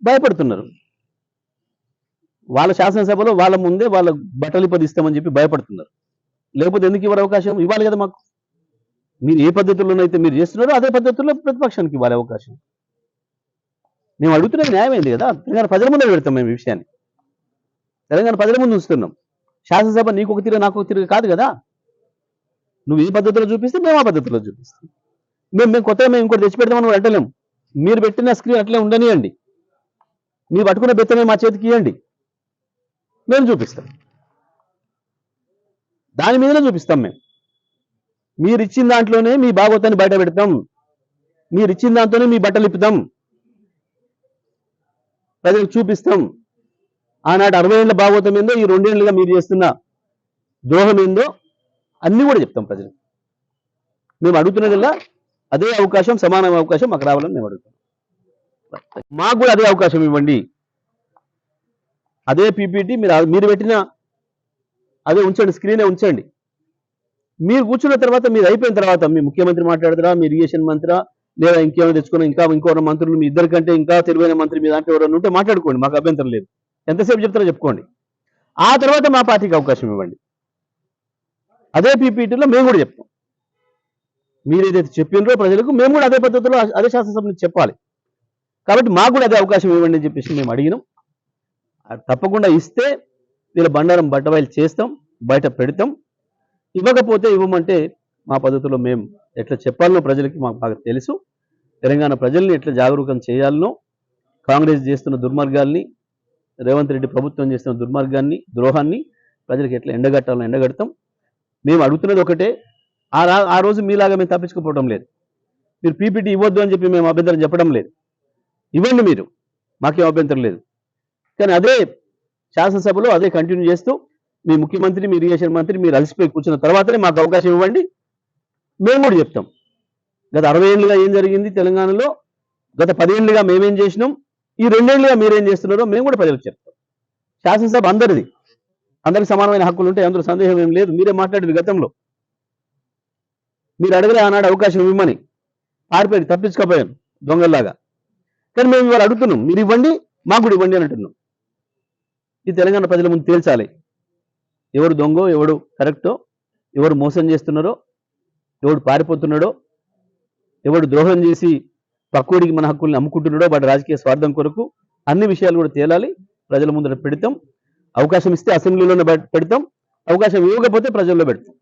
భయపడుతున్నారు. వాళ్ళ శాసనసభలో వాళ్ళ ముందే వాళ్ళ బట్టలు పదిస్తామని చెప్పి భయపడుతున్నారు. లేకపోతే ఎందుకు ఇవ్వరు అవకాశం? ఇవ్వాలి కదా మాకు. మీరు ఏ పద్ధతుల్లోనైతే మీరు చేస్తున్నారో అదే పద్ధతుల్లో ప్రతిపక్షానికి ఇవ్వాలి అవకాశం. మేము అడుగుతున్నది న్యాయమైంది కదా. తెలంగాణ ప్రజల ముందే పెడతాం మేము ఈ విషయాన్ని. తెలంగాణ ప్రజల ముందు ఉంచుతున్నాం. శాసనసభ నీకు ఒక తీరు నాకు ఒక తీరు కాదు కదా. నువ్వు ఏ పద్ధతిలో చూపిస్తే మేము ఆ పద్ధతిలో చూపిస్తాం. మేము కొత్తగా మేము ఇంకోటి తెచ్చి పెడతామని కూడా అంటలేము. మీరు పెట్టిన స్క్రీన్ అట్లే ఉండనియండి. మీరు పట్టుకున్న బెత్తమే మా చేతికి ఇవ్వండి, మేము చూపిస్తాం. దాని మీదనే చూపిస్తాం. మీరు ఇచ్చిన దాంట్లోనే మీ భాగవతాన్ని బయట పెడతాం. మీరు ఇచ్చిన దాంతోనే మీ బట్టలు ఇప్పుతాం, ప్రజలకు చూపిస్తాం. ఆనాటి 60 ఏళ్ల భాగవతం ఏందో, ఈ 2 ఏళ్లుగా మీరు చేస్తున్న ద్రోహం ఏందో అన్నీ కూడా చెప్తాం ప్రజలకు. మేము అడుగుతున్నదల్లా అదే అవకాశం, సమాన అవకాశం మాకు రావాలని మేము అడుగుతాం. మాకు కూడా అదే అవకాశం ఇవ్వండి. అదే పీపీటీ మీరు పెట్టిన అదే ఉంచండి, స్క్రీనే ఉంచండి. మీరు కూర్చున్న తర్వాత, మీరు అయిపోయిన తర్వాత మీ ముఖ్యమంత్రి మాట్లాడతారా, మీ ఇరిగేషన్ మంత్రి లేదా ఇంకేమైనా తెచ్చుకున్న ఇంకో మంత్రులు, మీ ఇద్దరికంటే ఇంకా తెలివైన మంత్రి మీద అంటే ఎవరైనా ఉంటే మాట్లాడుకోండి, మాకు అభ్యంతరం లేదు. ఎంతసేపు చెప్తారో చెప్పుకోండి. ఆ తర్వాత మా పార్టీకి అవకాశం ఇవ్వండి. అదే పీపీటీలో మేము కూడా చెప్తాం. మీరు ఏదైతే చెప్పినరో ప్రజలకు మేము కూడా అదే పద్ధతిలో అదే శాసనసభ నుంచి చెప్పాలి. కాబట్టి మాకు కూడా అదే అవకాశం ఇవ్వండి అని చెప్పేసి మేము అడిగినాం. తప్పకుండా ఇస్తే వీళ్ళ బండారం బట్టబయలు చేస్తాం, బయట పెడతాం. ఇవ్వకపోతే ఇవ్వమంటే మా పద్ధతిలో మేము ఎట్లా చెప్పాలనో ప్రజలకి మాకు బాగా తెలుసు. తెలంగాణ ప్రజల్ని ఎట్లా జాగరూకం చేయాలనో, కాంగ్రెస్ చేస్తున్న దుర్మార్గాల్ని, రేవంత్ రెడ్డి ప్రభుత్వం చేస్తున్న దుర్మార్గాన్ని, ద్రోహాన్ని ప్రజలకు ఎట్లా ఎండగట్టాలని ఎండగడతాం. మేము అడుగుతున్నది ఒకటే. ఆ రోజు మీలాగా మేము తప్పించుకోవడం లేదు. మీరు పీపీటీ ఇవ్వద్దు అని చెప్పి మేము అభ్యంతరం చెప్పడం లేదు. ఇవ్వండి, మీరు మాకేం అభ్యంతరం లేదు. కానీ అదే శాసనసభలో అదే కంటిన్యూ చేస్తూ మీ ముఖ్యమంత్రి, మీ ఇరిగేషన్ మంత్రి మీరు అలసిపోయి కూర్చున్న తర్వాతనే మాకు అవకాశం ఇవ్వండి. మేము కూడా చెప్తాం గత 60 ఏళ్ళుగా ఏం జరిగింది తెలంగాణలో, గత 10 ఏళ్ళుగా మేమేం చేసినాం, ఈ 2 ఏళ్ళుగా మీరేం చేస్తున్నారో మేము కూడా ప్రజలకు చెప్తాం. శాసనసభ అందరిది, అందరికి సమానమైన హక్కులు ఉంటాయి, అందులో సందేహం ఏం లేదు. మీరే మాట్లాడేది గతంలో. మీరు అడగలే ఆనాడు అవకాశం ఇవ్వమని, ఆడిపోయి తప్పించుకోపోయాను దొంగల్లాగా. కానీ మేము ఇవాళ అడుగుతున్నాం, మీరు ఇవ్వండి, మాకు కూడా ఇవ్వండి అని అంటున్నాం. ఈ తెలంగాణ ప్రజల ముందు తేల్చాలి ఎవరు దొంగో, ఎవడు కరెక్టో, ఎవరు మోసం చేస్తున్నారో, ఎవడు పారిపోతున్నాడో, ఎవడు ద్రోహం చేసి పక్కోడికి మన హక్కుల్ని అమ్ముకుంటున్నాడో వాటి రాజకీయ స్వార్థం కొరకు. అన్ని విషయాలు కూడా తేలాలి, ప్రజల ముందర పెడతాం. అవకాశం ఇస్తే అసెంబ్లీలోనే పెడతాం, అవకాశం ఇవ్వకపోతే ప్రజల్లో పెడతాం.